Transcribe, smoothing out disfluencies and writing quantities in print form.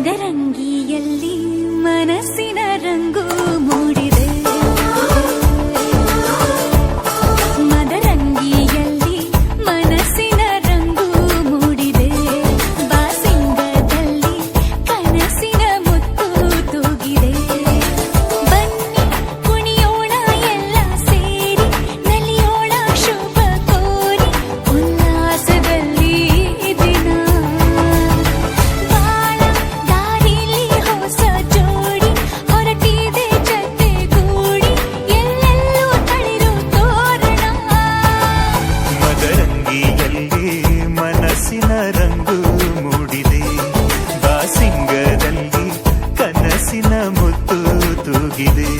ಮದರಂಗಿಯಲ್ಲಿ ಮನಸ್ಸಿನ ರಂಗು ಮೂಡಿದೆ. ಮದರಂಗಿಯಲ್ಲಿ ಮನಸ್ಸಿನ ರಂಗು ಮೂಡಿದೆ. ಬಾಸಿಂಗದಲ್ಲಿ ಕನಸಿನ ಮುತ್ತು ತೂಗಿದೆ. ಬನ್ನಿ ಕುಣಿಯೋಣ ಎಲ್ಲ ಸೇರಿ, ನಲಿಯೋಣ ಶುಭ ಕೋರಿ ಉಲ್ಲಾಸದಲ್ಲಿ ದಿನ. ಬಾಳ ದಾರಿಲಿ ಹೊಸ ಜೋಡಿ ಹೊರಟಿದೆ ಜತೆಗೂಡಿ, ಎಲ್ಲೆಲ್ಲೂ ತಳಿರು ತೋರಣ. ಮದರಂಗಿಯಲ್ಲಿ ಮನಸ್ಸಿನ ರಂಗು ಮೂಡಿದೆ. ಬಾಸಿಂಗದಲ್ಲಿ ಕನಸಿನ ಮುತ್ತು ತೂಗಿದೆ.